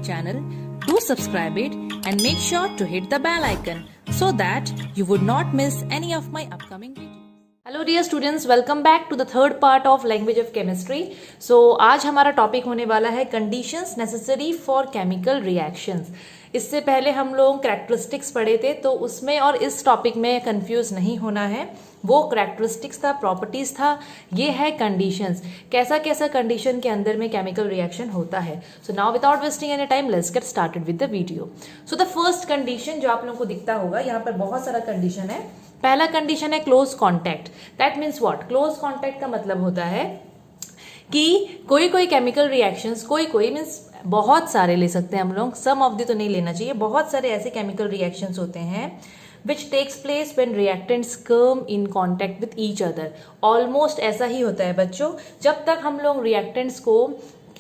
channel, do subscribe it and make sure to hit the bell icon so that you would not miss any of my upcoming videos. Hello dear students, welcome back to the third part of language of chemistry. So आज हमारा topic होने वाला है conditions necessary for chemical reactions. इससे पहले हम लोग characteristics पढ़े थे, तो उसमें और इस टॉपिक में कंफ्यूज नहीं होना है. वो कैरेक्टरिस्टिक्स था, प्रॉपर्टीज था, ये है कंडीशंस. कैसा कैसा कंडीशन के अंदर में केमिकल रिएक्शन होता है. So now without wasting any time let's get started with the video. So the first condition जो आप लोगों को दिखता होगा, यहाँ पर बहुत सारा कंडीशन है. पहला कंडीशन है close contact. That means what? Close contact का मतलब होता है कि कोई कोई केमिकल रिएक्शंस, कोई मीन्स बहुत सारे ले सकते हैं हम लोग, सम ऑफ दी तो नहीं लेना चाहिए. बहुत सारे ऐसे केमिकल रिएक्शंस होते हैं which takes place when reactants come in contact with each other. Almost ऐसा ही होता है बच्चों. जब तक हम लोग रिएक्टेंट्स को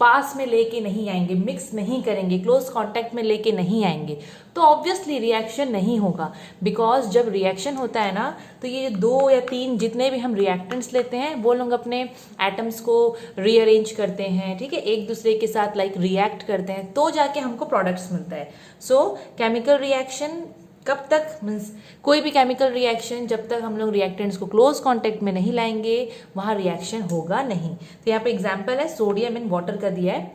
पास में लेके नहीं आएंगे, मिक्स नहीं करेंगे, क्लोज कांटेक्ट में लेके नहीं आएंगे, तो ऑब्वियसली रिएक्शन नहीं होगा. बिकॉज जब रिएक्शन होता है ना, तो ये 2 या 3 जितने भी हम रिएक्टेंट्स लेते हैं, वो लोग अपने एटम्स को रीअरेंज करते हैं, ठीक है, एक दूसरे के साथ लाइक रिएक्ट करते हैं, तो जाके हमको प्रोडक्ट्स मिलता है. सो केमिकल रिएक्शन कब तक, मीन्स कोई भी केमिकल रिएक्शन जब तक हम लोग रिएक्टेंट्स को क्लोज कांटेक्ट में नहीं लाएंगे, वहाँ रिएक्शन होगा नहीं. तो यहाँ पे एग्जांपल है सोडियम इन वाटर का दिया है.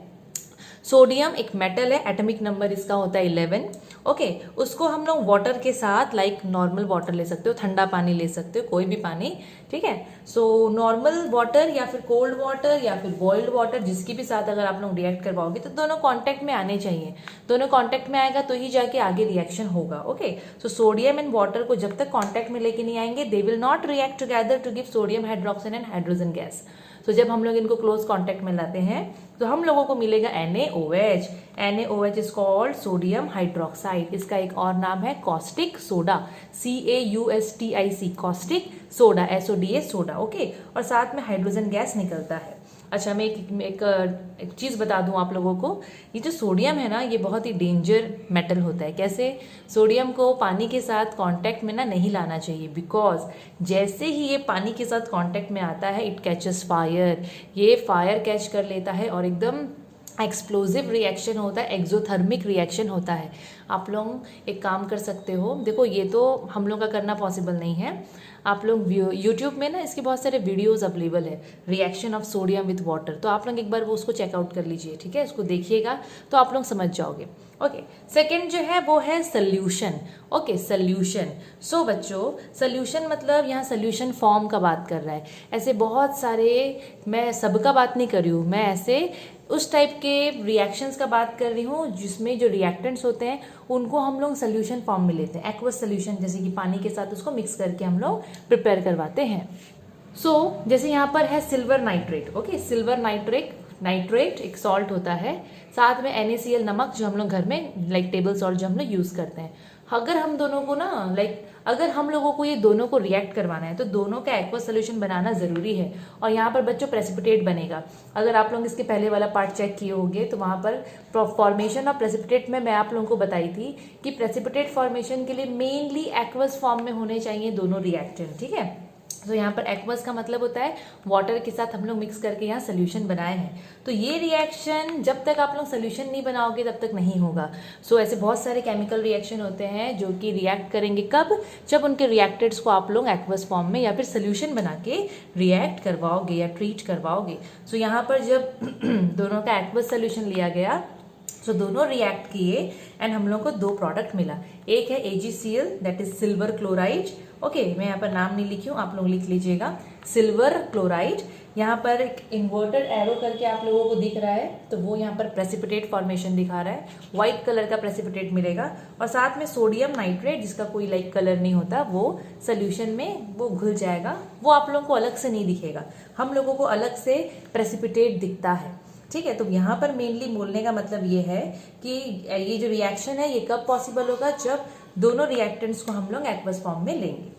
सोडियम एक मेटल है, एटॉमिक नंबर इसका होता है 11. ओके, उसको हम लोग वाटर के साथ लाइक नॉर्मल वाटर ले सकते हो, ठंडा पानी ले सकते हो, कोई भी पानी, ठीक है. सो नॉर्मल वाटर या फिर कोल्ड वाटर या फिर बॉइल्ड वाटर, जिसकी भी साथ अगर आप लोग रिएक्ट करवाओगे तो दोनों कांटेक्ट में आने चाहिए. दोनों कांटेक्ट में आएगा तो ही जाके आगे रिएक्शन होगा. Okay, so sodium and water को जब तक कांटेक्ट में लेके नहीं आएंगे, they will not react together to give sodium hydroxide and hydrogen gas. तो जब हम लोग इनको क्लोज कांटेक्ट में लाते हैं तो हम लोगों को मिलेगा NaOH. NaOH is called sodium hydroxide. इसका एक और नाम है caustic soda, CaUSTIC, caustic soda, SODA soda. Okay, और साथ में हाइड्रोजन गैस निकलता है. अच्छा, मैं एक चीज बता दूं आप लोगों को. ये जो सोडियम है ना, ये बहुत ही डेंजर मेटल होता है. कैसे? सोडियम को पानी के साथ कांटेक्ट में ना नहीं लाना चाहिए, बिकॉज जैसे ही ये पानी के साथ कांटेक्ट में आता है, इट कैचेस फायर. ये फायर कैच कर लेता है और एकदम एक्सप्लोजिव रिएक्शन होता है, एक्सोथर्मिक रिएक्शन होता है. आप लोग एक काम कर सकते हो, देखो ये तो हम लोग का करना पॉसिबल नहीं है. आप लोग यूट्यूब में ना इसके बहुत सारे वीडियोस अवेलेबल है, reaction of sodium with water. तो आप लोग एक बार वो उसको चेकआउट कर लीजिए, ठीक है, इसको देखिएगा तो आप लोग समझ जाओगे. ओके, सेकेंड जो है वो है सोल्यूशन. Okay, solution. सो बच्चों, सोल्यूशन मतलब यहाँ सोल्यूशन फॉर्म का बात कर रहा है. ऐसे बहुत सारे, मैं सबका बात नहीं कर रही हूँ, मैं ऐसे उस टाइप के रिएक्शंस का बात कर रही हूँ जिसमें जो रिएक्टेंट्स होते हैं उनको हम लोग सोल्यूशन फॉर्म में लेते हैं. एक्वस सोल्यूशन, जैसे कि पानी के साथ उसको मिक्स करके हम लोग प्रिपेयर करवाते हैं. सो जैसे यहाँ पर है silver nitrate. Okay, silver nitrate एक सॉल्ट होता है, साथ में NaCl नमक जो हम लोग घर में लाइक टेबल सॉल्ट जो हम लोग यूज करते हैं. अगर हम दोनों को ना अगर हम लोगों को ये दोनों को रिएक्ट करवाना है तो दोनों का एक्वस सोल्यूशन बनाना जरूरी है. और यहाँ पर बच्चों प्रेसिपिटेट बनेगा. अगर आप लोग इसके पहले वाला पार्ट चेक किए होंगे तो वहां पर फॉर्मेशन ऑफ प्रेसिपिटेट में मैं आप लोगों को बताई थी कि प्रेसिपिटेट फॉर्मेशन के लिए मेनली एक्वस फॉर्म में होने चाहिए दोनों रिएक्टेंट, ठीक है. तो यहाँ पर एक्वस का मतलब होता है वाटर के साथ हम लोग मिक्स करके यहाँ सोल्यूशन बनाए हैं. तो ये रिएक्शन जब तक आप लोग सोल्यूशन नहीं बनाओगे तब तक नहीं होगा. सो ऐसे बहुत सारे केमिकल रिएक्शन होते हैं जो कि रिएक्ट करेंगे कब? जब उनके रिएक्टेंट्स को आप लोग एक्वस फॉर्म में या फिर सोल्यूशन बना के रिएक्ट करवाओगे या ट्रीट करवाओगे. सो यहाँ पर जब दोनों का एक्वस सोल्यूशन लिया गया, सो दोनों रिएक्ट किए एंड हम लोग को 2 प्रोडक्ट मिला. एक है AgCl, that is silver chloride. Okay, मैं यहाँ पर नाम नहीं लिखी हूँ, आप लोग लिख लीजिएगा, सिल्वर क्लोराइड. यहाँ पर एक इन्वर्टेड एरो करके आप लोगों को दिख रहा है, तो वो यहाँ पर प्रेसिपिटेट फॉर्मेशन दिखा रहा है. व्हाइट कलर का प्रेसिपिटेट मिलेगा. और साथ में सोडियम नाइट्रेट, जिसका कोई लाइक कलर नहीं होता, वो सोल्यूशन में वो घुल जाएगा. वो आप लोगों को अलग से नहीं दिखेगा, हम लोगों को अलग से प्रेसिपिटेट दिखता है, ठीक है. तो यहाँ पर मेनली बोलने का मतलब ये है कि ये जो रिएक्शन है ये कब पॉसिबल होगा? जब दोनों रिएक्टेंट्स को हम लोग एक्वस फॉर्म में लेंगे.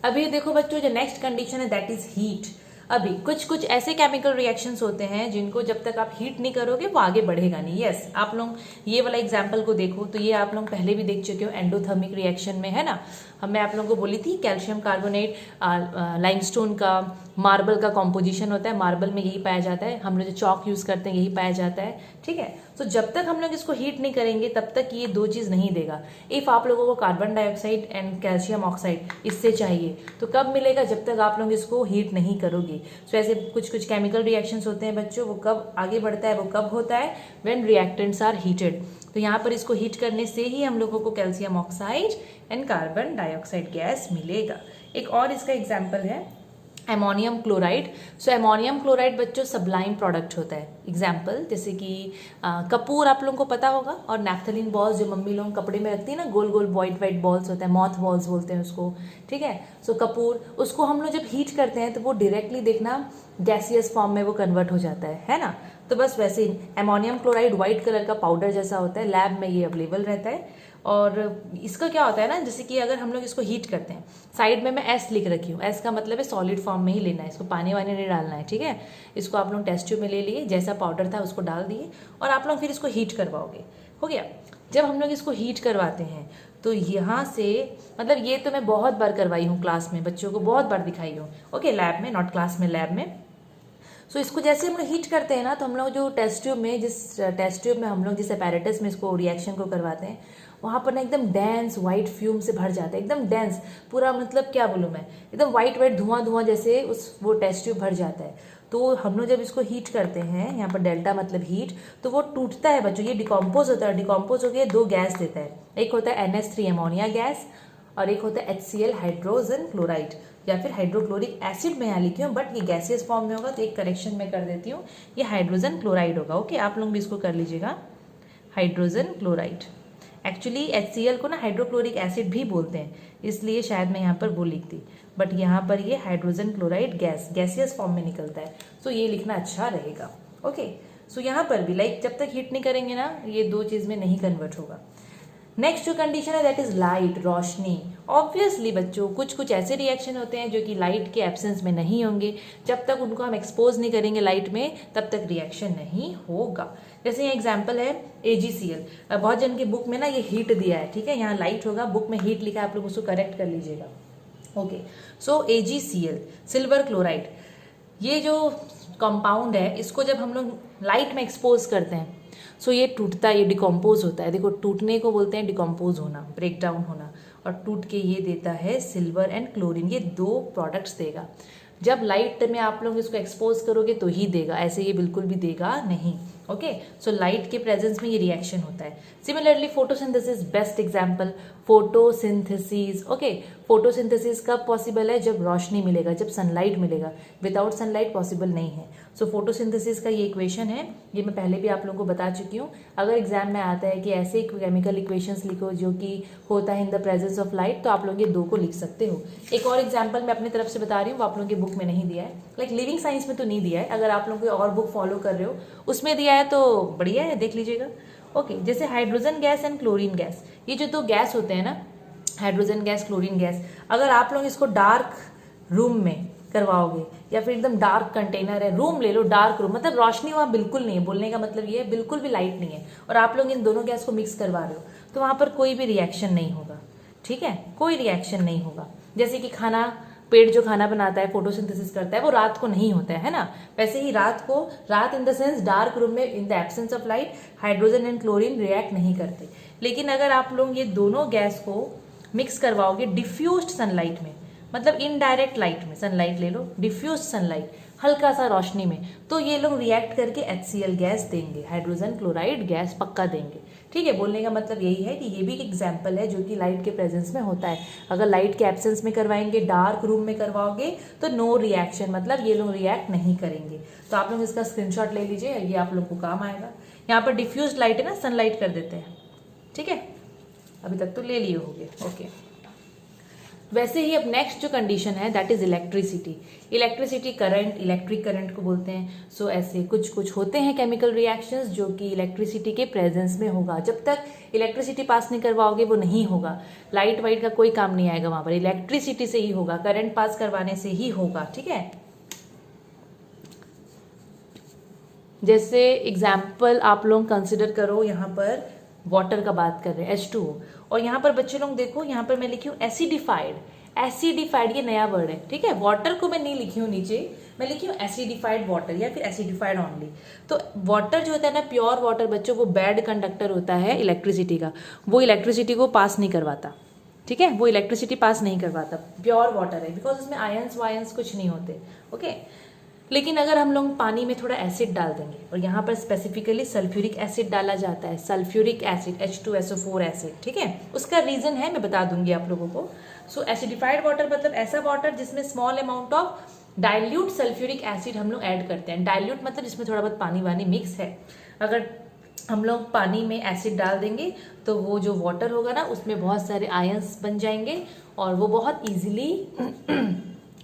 अभी देखो बच्चों, जो नेक्स्ट कंडीशन है दैट इज हीट. अभी कुछ कुछ ऐसे केमिकल रिएक्शंस होते हैं जिनको जब तक आप हीट नहीं करोगे वो आगे बढ़ेगा नहीं। यस, आप लोग ये वाला एग्जांपल को देखो तो ये आप लोग पहले भी देख चुके हो एंडोथर्मिक रिएक्शन में, है ना। मैं आप लोगों को बोली थी कैल्शियम कार्बोनेट लाइमस्टोन का मार्बल का कॉम्पोजिशन होता है, मार्बल में यही पाया जाता है, हम लोग जो चौक यूज करते हैं यही पाया जाता है, ठीक है। तो जब तक हम लोग इसको हीट नहीं करेंगे तब तक ये दो चीज नहीं देगा। इफ आप लोगों को carbon dioxide and calcium oxide इससे चाहिए तो कब मिलेगा, जब तक आप लोग इसको हीट नहीं करोगे। तो ऐसे कुछ कुछ केमिकल रिएक्शंस होते हैं बच्चों, वो कब आगे बढ़ता है, वो कब होता है, व्हेन रिएक्टेंट्स आर हीटेड। तो यहाँ पर इसको हीट करने से ही हम लोगों को calcium oxide and carbon dioxide gas मिलेगा। एक और इसका एग्जाम्पल है एमोनियम क्लोराइड। सो एमोनियम क्लोराइड बच्चों सब्लाइम प्रोडक्ट होता है। एग्जाम्पल जैसे कि कपूर आप लोगों को पता होगा, और नैफ्थलीन बॉल्स जो मम्मी लोग कपड़े में रखती है ना, गोल गोल वाइट वाइट बॉल्स होता है, मॉथ बॉल्स बोलते हैं उसको, ठीक है। सो कपूर, उसको हम लोग जब हीट करते हैं तो वो डायरेक्टली देखना गैसियस फॉर्म में वो कन्वर्ट हो जाता है ना। तो बस वैसे ही एमोनियम क्लोराइड व्हाइट कलर का पाउडर जैसा होता है, लैब में ये अवेलेबल रहता है। और इसका क्या होता है ना, जैसे कि अगर हम लोग इसको हीट करते हैं, साइड में मैं एस लिख रखी हूँ, एस का मतलब है सॉलिड फॉर्म में ही लेना है, इसको पानी वानी नहीं डालना है, ठीक है। इसको आप लोग टेस्ट ट्यूब में ले लिए, जैसा पाउडर था उसको डाल दिए और आप लोग फिर इसको हीट करवाओगे, हो गया। जब हम लोग इसको हीट करवाते हैं तो यहाँ से, मतलब ये तो मैं बहुत बार करवाई हूँ क्लास में, बच्चों को बहुत बार दिखाई हूँ, ओके, लैब में, नॉट क्लास में, लैब में। सो इसको जैसे हम लोग हीट करते हैं ना, तो हम लोग जो टेस्ट ट्यूब में, जिस टेस्ट ट्यूब में हम लोग जिस अपैरेटस में इसको रिएक्शन को करवाते हैं, वहाँ पर ना एकदम डेंस वाइट फ्यूम से भर जाता है, एकदम डेंस पूरा, मतलब क्या बोलूँ मैं, एकदम वाइट वाइट धुआं धुआं जैसे वो टेस्ट ट्यूब भर जाता है। तो हम लोग जब इसको हीट करते हैं, यहाँ पर डेल्टा मतलब हीट, तो वो टूटता है बच्चों, ये डिकम्पोज होता है, डिकम्पोज होकर दो गैस देता है, एक होता है NH3 अमोनिया गैस और एक होता है HCl हाइड्रोजन क्लोराइड, या फिर हाइड्रोक्लोरिक एसिड में यहाँ लिखी हूँ, बट ये गैसियस फॉर्म में होगा तो एक करेक्शन में कर देती हूँ, ये हाइड्रोजन क्लोराइड होगा, ओके। आप लोग भी इसको कर लीजिएगा, हाइड्रोजन क्लोराइड। एक्चुअली HCl को ना हाइड्रोक्लोरिक एसिड भी बोलते हैं, इसलिए शायद मैं यहाँ पर वो लिख दी, बट यहाँ पर ये hydrogen chloride gas gaseous form में निकलता है, सो ये लिखना अच्छा रहेगा, ओके। सो यहाँ पर भी लाइक जब तक हीट नहीं करेंगे ना, ये दो चीज में नहीं कन्वर्ट होगा। नेक्स्ट जो कंडीशन है that is light, Roshni. Obviously बच्चों कुछ कुछ ऐसे रिएक्शन होते हैं जो कि लाइट के एब्सेंस में नहीं होंगे, जब तक उनको हम एक्सपोज नहीं करेंगे लाइट में तब तक रिएक्शन नहीं होगा। जैसे ये एग्जांपल है AgCl, बहुत जन की बुक में ना ये हीट दिया है, ठीक है, यहाँ लाइट होगा, बुक में हीट लिखा है, आप लोग उसको करेक्ट कर लीजिएगा, ओके। सो AgCl सिल्वर क्लोराइड, ये जो कंपाउंड है इसको जब हम लोग लाइट में एक्सपोज करते हैं सो ये टूटता है, ये डिकम्पोज होता है। देखो टूटने को बोलते हैं डिकम्पोज होना, ब्रेक डाउन होना, और टूट के ये देता है सिल्वर एंड क्लोरीन, ये दो प्रोडक्ट्स देगा। जब लाइट में आप लोग इसको एक्सपोज करोगे तो ही देगा, ऐसे ये बिल्कुल भी देगा नहीं, ओके। सो लाइट के प्रेजेंस में ये रिएक्शन होता है। Similarly photosynthesis best example, photosynthesis, okay. Photosynthesis कब पॉसिबल है, जब रोशनी मिलेगा, जब सनलाइट मिलेगा, विदाउट सनलाइट पॉसिबल नहीं है। सो फोटोसिंथेसिस का ये इक्वेशन है, ये मैं पहले भी आप लोगों को बता चुकी हूँ। अगर एग्जाम में आता है कि ऐसे केमिकल इक्वेशंस लिखो जो कि होता है इन द प्रेजेंस ऑफ लाइट, तो आप लोग ये दो को लिख सकते हो। एक और एग्जाम्पल मैं अपनी तरफ से बता रही हूँ, वो आप लोगों की बुक में नहीं दिया है, लाइक लिविंग साइंस में तो नहीं दिया है, अगर आप लोग कोई और बुक फॉलो कर रहे हो उसमें दिया है तो बढ़िया है, देख लीजिएगा, ओके। जैसे hydrogen gas and chlorine gas, ये जो दो गैस होते हैं ना, हाइड्रोजन गैस, क्लोरीन गैस, अगर आप लोग इसको डार्क रूम में करवाओगे या फिर एकदम डार्क कंटेनर है, रूम ले लो डार्क रूम, मतलब रोशनी वहां बिल्कुल नहीं है, बोलने का मतलब ये है बिल्कुल भी लाइट नहीं है, और आप लोग इन दोनों गैस को मिक्स करवा रहे हो तो वहां पर कोई भी रिएक्शन नहीं होगा, ठीक है, कोई रिएक्शन नहीं होगा। जैसे कि खाना, पेड़ जो खाना बनाता है, फोटोसिंथेसिस करता है, वो रात को नहीं होता है ना, वैसे ही रात in the sense dark room में in the absence of light hydrogen and chlorine react नहीं करते। लेकिन अगर आप लोग ये दोनों गैस को मिक्स करवाओगे डिफ्यूज्ड सनलाइट में, मतलब इनडायरेक्ट लाइट में, सनलाइट ले लो, डिफ्यूज सनलाइट, हल्का सा रोशनी में, तो ये लोग रिएक्ट करके HCl गैस देंगे, हाइड्रोजन क्लोराइड गैस पक्का देंगे, ठीक है। बोलने का मतलब यही है कि ये भी एक एग्जाम्पल है जो कि लाइट के प्रेजेंस में होता है। अगर लाइट के एब्सेंस में करवाएंगे, डार्क रूम में करवाओगे तो नो रिएक्शन, मतलब ये लोग रिएक्ट नहीं करेंगे। तो आप लोग इसका स्क्रीनशॉट ले लीजिए, ये आप लोग को काम आएगा। यहाँ पर डिफ्यूज लाइट है ना, सनलाइट कर देते हैं, ठीक है, अभी तक तो ले लिए होंगे, ओके। वैसे ही अब नेक्स्ट जो कंडीशन है that is electricity. Electricity current, electric current को बोलते हैं। सो ऐसे कुछ कुछ होते हैं केमिकल रिएक्शंस जो कि इलेक्ट्रिसिटी के प्रेजेंस में होगा। जब तक इलेक्ट्रिसिटी पास नहीं करवाओगे वो नहीं होगा, लाइट वाइट का कोई काम नहीं आएगा वहां पर, इलेक्ट्रिसिटी से ही होगा, करंट पास करवाने से ही होगा, ठीक है। जैसे एग्जाम्पल आप लोग कंसिडर करो, यहाँ पर वाटर का बात कर रहे हैं H2O, और यहाँ पर बच्चे लोग देखो, यहाँ पर मैं लिखी हूँ एसिडिफाइड। एसिडिफाइड ये नया वर्ड है, ठीक है। वाटर को मैं नहीं लिखी हूँ नीचे, मैं लिखी हूँ एसिडिफाइड वाटर या फिर एसिडिफाइड ओनली। तो वाटर जो होता है ना, प्योर वाटर बच्चों, वो बैड कंडक्टर होता है इलेक्ट्रिसिटी का, वो इलेक्ट्रिसिटी को पास नहीं करवाता, ठीक है, वो इलेक्ट्रिसिटी पास नहीं करवाता। प्योर वाटर है, बिकॉज उसमें आयंस वायंस कुछ नहीं होते, ओके। लेकिन अगर हम लोग पानी में थोड़ा एसिड डाल देंगे, और यहाँ पर स्पेसिफिकली सल्फ्यूरिक एसिड डाला जाता है, सल्फ्यूरिक एसिड H2SO4 एसिड, ठीक है। उसका रीजन है, मैं बता दूंगी आप लोगों को। सो एसिडिफाइड वाटर मतलब ऐसा वाटर जिसमें small amount of dilute sulphuric acid हम लोग ऐड करते हैं। डाइल्यूट मतलब जिसमें थोड़ा बहुत पानी वानी मिक्स है। अगर हम लोग पानी में एसिड डाल देंगे तो वो जो वाटर होगा ना, उसमें बहुत सारे आयंस बन जाएंगे, और वो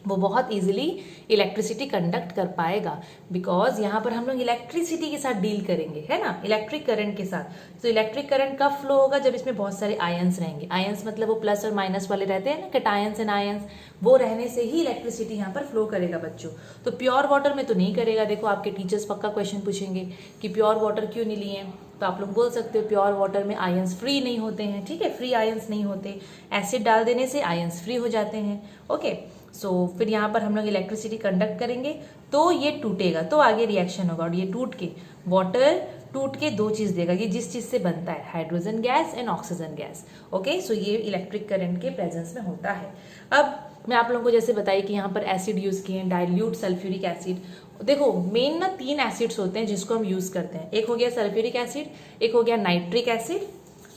बहुत इजीली इलेक्ट्रिसिटी कंडक्ट कर पाएगा, बिकॉज यहाँ पर हम लोग इलेक्ट्रिसिटी के साथ डील करेंगे, है ना, इलेक्ट्रिक करंट के साथ। तो इलेक्ट्रिक करंट कब फ्लो होगा? जब इसमें बहुत सारे आयंस रहेंगे। आयंस मतलब वो प्लस और माइनस वाले रहते हैं ना, कैटायंस एंड आयंस, वो रहने से ही इलेक्ट्रिसिटी यहाँ पर फ्लो करेगा बच्चों। तो प्योर वाटर में तो नहीं करेगा। देखो आपके टीचर्स पक्का क्वेश्चन पूछेंगे कि प्योर वाटर क्यों नहीं लिए, तो आप लोग बोल सकते हो प्योर वाटर में आयंस फ्री नहीं होते हैं, ठीक है, फ्री आयंस नहीं होते। एसिड डाल देने से आयंस फ्री हो जाते हैं, ओके। सो फिर यहाँ पर हम लोग इलेक्ट्रिसिटी कंडक्ट करेंगे तो ये टूटेगा, तो आगे रिएक्शन होगा, और ये टूट के वाटर टूट के दो चीज देगा, ये जिस चीज से बनता है, hydrogen gas and oxygen gas, okay. So ये इलेक्ट्रिक करंट के प्रेजेंस में होता है। अब मैं आप लोगों को जैसे बताई कि यहाँ पर एसिड यूज किए हैं, डाइल्यूट सल्फ्यूरिक एसिड। देखो मेन ना 3 एसिड्स होते हैं जिसको हम यूज करते हैं। एक हो गया सल्फ्यूरिक एसिड, एक हो गया नाइट्रिक एसिड।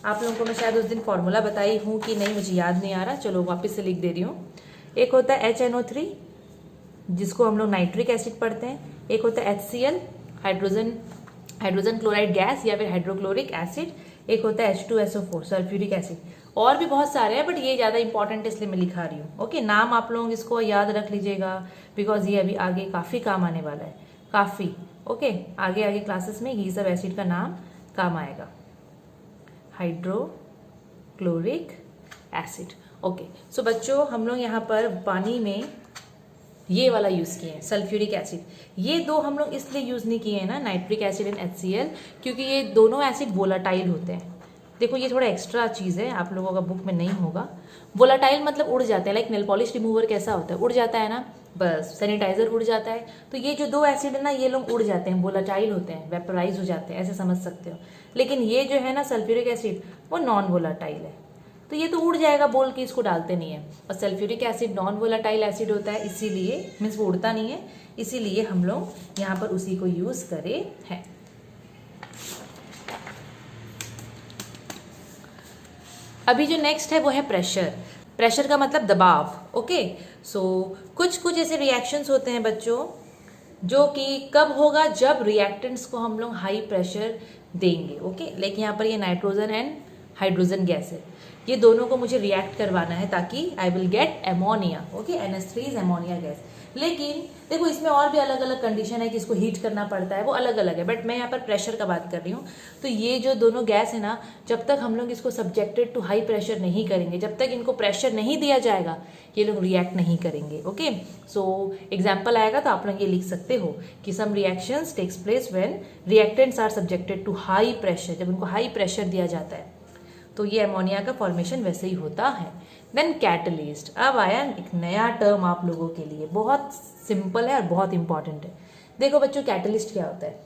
आप लोगों को मैं शायद उस दिन फॉर्मूला बताई हूँ कि नहीं, मुझे याद नहीं आ रहा, चलो वापस से लिख दे रही हूँ। एक होता है HNO3 जिसको हम लोग नाइट्रिक एसिड पढ़ते हैं, एक होता है HCl हाइड्रोजन क्लोराइड गैस या फिर हाइड्रोक्लोरिक एसिड, एक होता है H2SO4 सल्फ्यूरिक एसिड। और भी बहुत सारे हैं, बट ये ज्यादा इंपॉर्टेंट है इसलिए मैं लिखा रही हूँ, ओके। नाम आप लोग इसको याद रख लीजिएगा, बिकॉज ये अभी आगे काफी काम आने वाला है, काफी, ओके। आगे आगे क्लासेस में ये सब एसिड का नाम काम आएगा। Hydrochloric acid, okay. सो बच्चों हम लोग यहाँ पर पानी में ये वाला यूज किए हैं सल्फ्यूरिक एसिड। ये दो हम लोग इसलिए यूज नहीं किए हैं ना, नाइट्रिक एसिड एंड HCl, क्योंकि ये दोनों एसिड वोलाटाइल होते हैं। देखो ये थोड़ा एक्स्ट्रा चीज है, आप लोगों का बुक में नहीं होगा। वोलाटाइल मतलब उड़ जाते हैं, लाइक नेल पॉलिश रिमूवर कैसा होता है, उड़ जाता है ना, बस सैनिटाइजर उड़ जाता है। तो ये जो दो एसिड है ना, ये लोग उड़ जाते हैं, वोलाटाइल होते हैं, वेपराइज हो जाते हैं, ऐसे समझ सकते हो। लेकिन ये जो है ना सल्फ्यूरिक एसिड, वो नॉन वोलाटाइल है, तो ये तो उड़ जाएगा बोल के इसको डालते नहीं है। और sulphuric acid non volatile acid होता है, इसीलिए मीन्स वो उड़ता नहीं है, इसीलिए हम लोग यहाँ पर उसी को यूज करे हैं। अभी जो नेक्स्ट है वो है प्रेशर। प्रेशर का मतलब दबाव, ओके। सो कुछ ऐसे रिएक्शंस होते हैं बच्चों जो कि कब होगा, जब रिएक्टेंट्स को हम लोग हाई प्रेशर देंगे, ओके। लाइक यहाँ पर ये नाइट्रोजन एंड हाइड्रोजन गैस है, ये दोनों को मुझे रिएक्ट करवाना है ताकि I will get ammonia, okay. NH3 is ammonia gas. लेकिन देखो इसमें और भी अलग अलग कंडीशन है कि इसको हीट करना पड़ता है, वो अलग अलग है, बट मैं यहाँ पर प्रेशर का बात कर रही हूँ। तो ये जो दोनों गैस है ना, जब तक हम लोग इसको सब्जेक्टेड टू हाई प्रेशर नहीं करेंगे, जब तक इनको प्रेशर नहीं दिया जाएगा, ये लोग रिएक्ट नहीं करेंगे, ओके। सो एग्जाम्पल आएगा तो आप लोग ये लिख सकते हो कि some reactions takes place when reactants are subjected to high pressure, जब उनको हाई प्रेशर दिया जाता है तो ये अमोनिया का फॉर्मेशन वैसे ही होता है। Then catalyst. अब आया एक नया टर्म आप लोगों के लिए, बहुत सिंपल है और बहुत इंपॉर्टेंट है। देखो बच्चों कैटलिस्ट क्या होता है?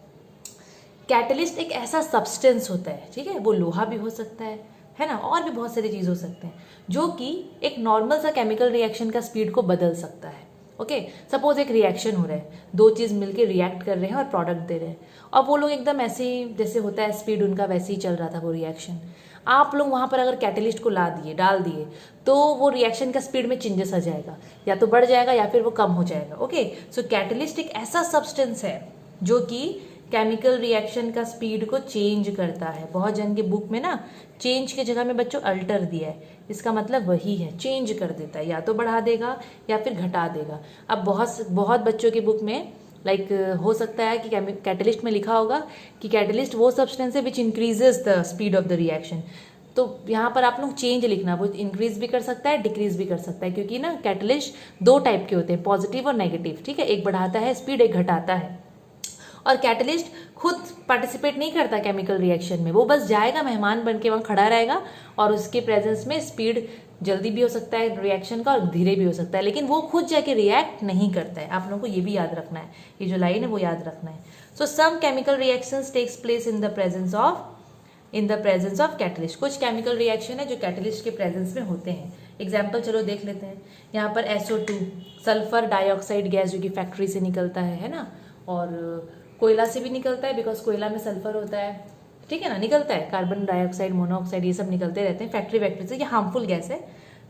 कैटलिस्ट एक ऐसा सब्सटेंस होता है, ठीक है, वो लोहा भी हो सकता है ना, और भी बहुत सारी चीज हो सकते हैं, जो कि एक नॉर्मल सा केमिकल रिएक्शन का स्पीड को बदल सकता है, ओके। सपोज एक रिएक्शन हो रहा है, दो चीज मिलके रिएक्ट कर रहे हैं और प्रोडक्ट दे रहे हैं, और वो लोग एकदम ऐसे ही जैसे होता है स्पीड उनका वैसे ही चल रहा था वो रिएक्शन। आप लोग वहां पर अगर कैटलिस्ट को डाल दिए तो वो रिएक्शन का स्पीड में चेंजेस आ जाएगा, या तो बढ़ जाएगा या फिर वो कम हो जाएगा, ओके। सो कैटलिस्ट एक ऐसा सब्सटेंस है जो कि केमिकल रिएक्शन का स्पीड को चेंज करता है। बहुत जन के बुक में ना चेंज के जगह में बच्चों अल्टर दिया है, इसका मतलब वही है, चेंज कर देता है, या तो बढ़ा देगा या फिर घटा देगा। अब बहुत बच्चों की बुक में लाइक हो सकता है कि कैटलिस्ट में लिखा होगा कि कैटलिस्ट वो सब्सटेंस है which increases the speed of the reaction, तो यहाँ पर आप लोग चेंज लिखना, वो इंक्रीज भी कर सकता है, डिक्रीज भी कर सकता है, क्योंकि ना कैटलिस्ट दो टाइप के होते हैं, पॉजिटिव और नेगेटिव, ठीक है। एक बढ़ाता है स्पीड, एक घटाता है। और कैटलिस्ट खुद पार्टिसिपेट नहीं करता केमिकल रिएक्शन में, वो बस जाएगा मेहमान बन के वहाँ खड़ा रहेगा और उसके प्रेजेंस में स्पीड जल्दी भी हो सकता है रिएक्शन का और धीरे भी हो सकता है, लेकिन वो खुद जाके रिएक्ट नहीं करता है। आप लोगों को ये भी याद रखना है, ये जो लाइन है वो याद रखना है। So some chemical reactions takes place in the presence of catalyst. कुछ केमिकल रिएक्शन है जो कैटलिस्ट के प्रेजेंस में होते हैं। एग्जाम्पल चलो देख लेते हैं। यहाँ पर SO2 सल्फर डाइऑक्साइड गैस जो कि फैक्ट्री से निकलता है ना, और कोयला से भी निकलता है बिकॉज कोयला में सल्फर होता है, ठीक है ना, निकलता है। कार्बन डाइऑक्साइड, मोनोऑक्साइड, ये सब निकलते रहते हैं फैक्ट्री से। ये हार्मफुल गैस है।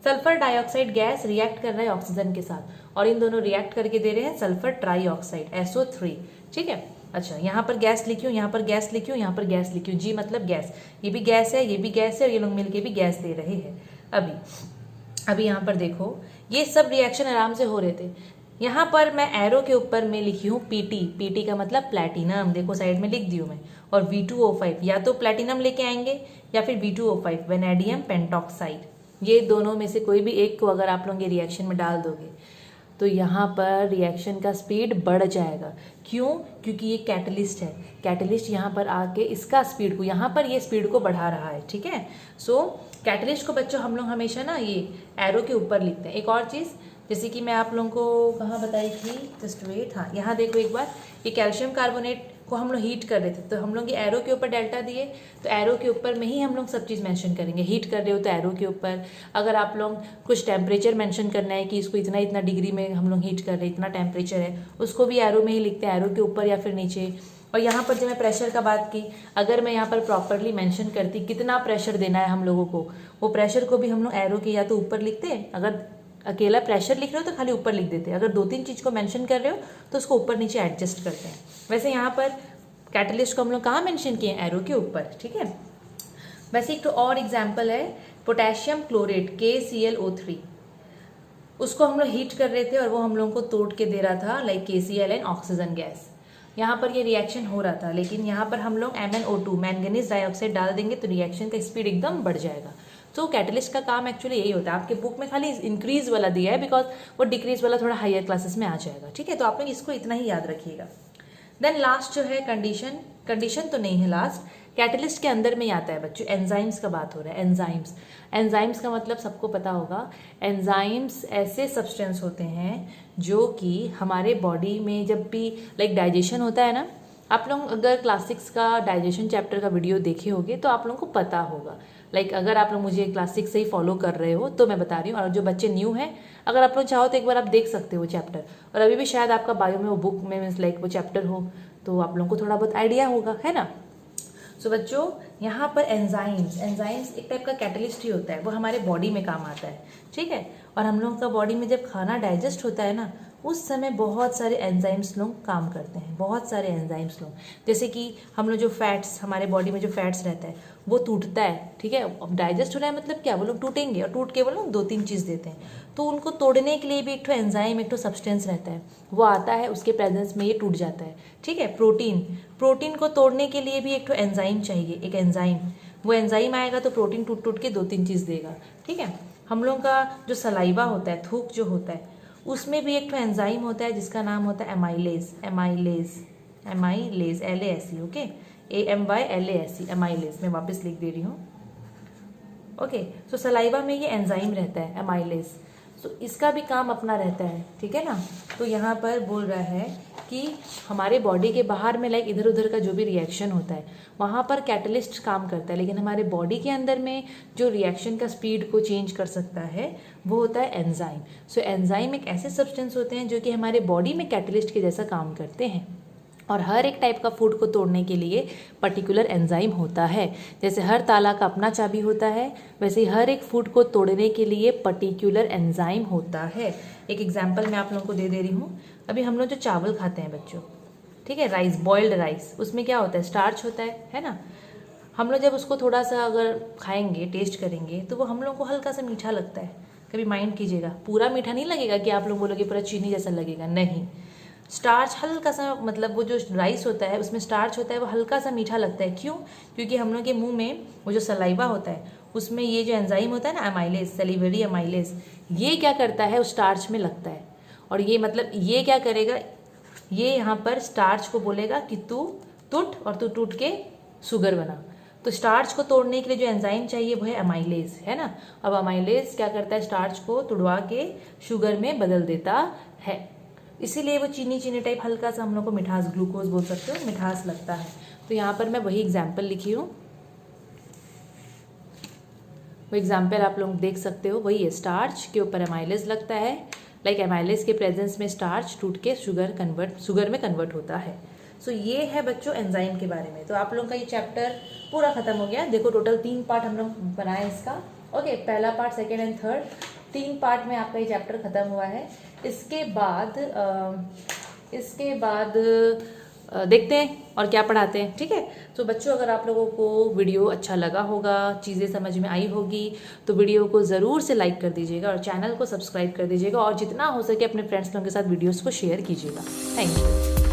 सल्फर डाइऑक्साइड गैस रिएक्ट कर रहा है ऑक्सीजन के साथ और इन दोनों रिएक्ट करके दे रहे हैं सल्फर ट्राईऑक्साइड SO3, ठीक है। अच्छा, यहाँ पर गैस लिखी हूँ, यहाँ पर गैस लिखी हूँ, यहाँ पर गैस लिखी हूँ। G मतलब गैस, ये भी गैस है, ये भी गैस है और ये लोग मिलके भी गैस दे रहे हैं। अभी यहाँ पर देखो, ये सब रिएक्शन आराम से हो रहे थे। यहाँ पर मैं एरो के ऊपर में लिखी हूँ PT का मतलब प्लैटिनम, देखो साइड में लिख दी हूँ मैं, और V2O5 या तो प्लैटिनम लेके आएंगे या फिर V2O5 वेनेडियम पेंटॉक्साइड, ये दोनों में से कोई भी एक को अगर आप लोग ये रिएक्शन में डाल दोगे तो यहाँ पर रिएक्शन का स्पीड बढ़ जाएगा। क्यों? क्योंकि ये कैटलिस्ट है। कैटलिस्ट यहाँ पर आके इसका स्पीड को, यहाँ पर ये स्पीड को बढ़ा रहा है, ठीक है। सो कैटलिस्ट को बच्चों हम लोग हमेशा ना ये एरो के ऊपर लिखते हैं। एक और चीज़ जैसे कि मैं आप लोगों को कहाँ बताई थी, जस्ट वेट, हाँ यहाँ देखो एक बार, ये कैल्शियम कार्बोनेट को हम लोग हीट कर रहे थे तो हम लोग ये एरो के ऊपर डेल्टा दिए, तो एरो के ऊपर में ही हम लोग सब चीज़ मेंशन करेंगे। हीट कर रहे हो तो एरो के ऊपर, अगर आप लोग कुछ टेम्परेचर मेंशन करना है कि इसको इतना इतना डिग्री में हम लोग हीट कर रहे हैं, इतना टेम्परेचर है, उसको भी एरो में ही लिखते हैं, एरो के ऊपर या फिर नीचे। और यहाँ पर जब मैं प्रेशर का बात की, अगर मैं यहाँ पर प्रॉपरली मेंशन करती कितना प्रेशर देना है हम लोगों को, वो प्रेशर को भी हम लोग एरो के या तो ऊपर लिखते हैं, अगर अकेला प्रेशर लिख रहे हो तो खाली ऊपर लिख देते हैं, अगर 2-3 चीज़ को मेंशन कर रहे हो तो उसको ऊपर नीचे एडजस्ट करते हैं। वैसे यहाँ पर कैटलिस्ट को हम लोग कहाँ मेंशन किए हैं, एरो के ऊपर, ठीक है। वैसे एक तो और एग्जाम्पल है पोटेशियम क्लोरेट KClO3, उसको हम लोग हीट कर रहे थे और वो हम लोगों को तोड़ के दे रहा था like KCl and oxygen gas. यहाँ पर ये रिएक्शन हो रहा था, लेकिन यहाँ पर हम लोग MnO2 मैंगनीज डाइऑक्साइड डाल देंगे तो रिएक्शन का स्पीड एकदम बढ़ जाएगा। तो कैटलिस्ट का काम एक्चुअली यही होता है। आपके बुक में खाली इंक्रीज वाला दिया है बिकॉज वो डिक्रीज वाला थोड़ा हायर क्लासेस में आ जाएगा, ठीक है। तो आप लोग इसको इतना ही याद रखिएगा। देन लास्ट जो है कंडीशन तो नहीं है लास्ट, कैटलिस्ट के अंदर में ही आता है बच्चों, एंजाइम्स का बात हो रहा है। एंजाइम्स का मतलब सबको पता होगा, एंजाइम्स ऐसे सब्सटेंस होते हैं जो कि हमारे बॉडी में जब भी लाइक डाइजेशन होता है ना, आप लोग अगर क्लास 6 का डाइजेशन चैप्टर का वीडियो देखे होंगे तो आप लोगों को पता होगा। लाइक अगर आप लोग मुझे क्लास 6 से ही फॉलो कर रहे हो तो मैं बता रही हूँ, और जो बच्चे न्यू हैं अगर आप लोग चाहो तो एक बार आप देख सकते हो चैप्टर, और अभी भी शायद आपका बायो में वो बुक में मीन्स लाइक वो चैप्टर हो तो आप लोगों को थोड़ा बहुत आइडिया होगा, है ना। सो बच्चों यहाँ पर एंजाइम्स एक टाइप का कैटलिस्ट ही होता है, वो हमारे बॉडी में काम आता है, ठीक है। और हम लोगों का बॉडी में जब खाना डाइजेस्ट होता है ना, उस समय बहुत सारे एंजाइम्स लोग काम करते हैं, बहुत सारे एंजाइम्स लोग, जैसे कि हम लोग जो फैट्स, हमारे बॉडी में जो फैट्स रहता है वो टूटता है, ठीक है। अब डाइजेस्ट हो रहा है मतलब क्या, वो लोग टूटेंगे और टूट के वो लोग 2-3 चीज़ देते हैं, तो उनको तोड़ने के लिए भी एक तो एंजाइम, एक तो सब्सटेंस रहता है, वो आता है, उसके प्रेजेंस में ये टूट जाता है, ठीक है। प्रोटीन को तोड़ने के लिए भी एक तो एंजाइम चाहिए, एक एंजाइम, वो एंजाइम आएगा तो प्रोटीन टूट के 2-3 चीज़ देगा, ठीक है। हम लोग का जो सलाइवा होता है, थूक जो होता है, उसमें भी एक तो एंजाइम होता है जिसका नाम होता है amylase, LASE, okay, AMYLASE, amylase. मैं वापस लिख दे रही हूँ, ओके। सो सलाइवा में ये एंजाइम रहता है एमाइलेज, सो इसका भी काम अपना रहता है, ठीक है ना। तो यहाँ पर बोल रहा है कि हमारे बॉडी के बाहर में लाइक इधर उधर का जो भी रिएक्शन होता है वहाँ पर कैटलिस्ट काम करता है, लेकिन हमारे बॉडी के अंदर में जो रिएक्शन का स्पीड को चेंज कर सकता है वो होता है एंजाइम। सो एंजाइम एक ऐसे सब्सटेंस होते हैं जो कि हमारे बॉडी में कैटलिस्ट के जैसा काम करते हैं, और हर एक टाइप का फूड को तोड़ने के लिए पर्टिकुलर एंजाइम होता है। जैसे हर ताला का अपना चाबी होता है, वैसे ही हर एक फूड को तोड़ने के लिए पर्टिकुलर एंजाइम होता है। एक एग्जांपल मैं आप लोगों को दे रही हूँ। अभी हम लोग जो चावल खाते हैं बच्चों, ठीक है, राइस, बॉइल्ड राइस, उसमें क्या होता है, स्टार्च होता है ना। हम लोग जब उसको थोड़ा सा अगर खाएंगे, टेस्ट करेंगे, तो वो हम लोग को हल्का सा मीठा लगता है। कभी माइंड कीजिएगा, पूरा मीठा नहीं लगेगा कि आप लोग बोलोगे पूरा चीनी जैसा लगेगा, नहीं। स्टार्च हल्का सा, मतलब वो जो राइस होता है उसमें स्टार्च होता है, वो हल्का सा मीठा लगता है। क्यों? क्योंकि हम लोग के मुंह में वो जो सलाइवा होता है उसमें ये जो एंजाइम होता है ना, एमाइलेज, सलीवरी एमाइलेज, ये क्या करता है, उस स्टार्च में लगता है, और ये मतलब ये क्या करेगा, ये यहाँ पर स्टार्च को बोलेगा कि तू टूट, और तू टूट के शुगर बना। तो स्टार्च को तोड़ने के लिए जो एंजाइम चाहिए वो है अमाइलेज, है ना। अब अमाइलेज क्या करता है, स्टार्च को तुड़वा के शुगर में बदल देता है, इसीलिए वो चीनी चीनी टाइप हल्का सा हम लोग को मिठास, ग्लूकोज बोल सकते हो, मिठास लगता है। तो यहाँ पर मैं वही एग्जाम्पल लिखी हूँ, वो एग्जाम्पल आप लोग देख सकते हो, वही है, स्टार्च के ऊपर अमाइलेज लगता है, लाइक अमाइलेज के प्रेजेंस में स्टार्च टूट के शुगर में कन्वर्ट होता है। सो ये है बच्चों एंजाइम के बारे में। तो आप लोगों का ये चैप्टर पूरा खत्म हो गया। देखो टोटल 3 पार्ट हम लोग बनाए इसका, ओके, पहला part, second and third, 3 part में आपका ये चैप्टर खत्म हुआ है। इसके बाद देखते हैं और क्या पढ़ाते हैं, ठीक है। तो बच्चों अगर आप लोगों को वीडियो अच्छा लगा होगा, चीज़ें समझ में आई होगी, तो वीडियो को ज़रूर से लाइक कर दीजिएगा और चैनल को सब्सक्राइब कर दीजिएगा, और जितना हो सके अपने फ्रेंड्स लोगों के साथ वीडियोस को शेयर कीजिएगा। Thank you.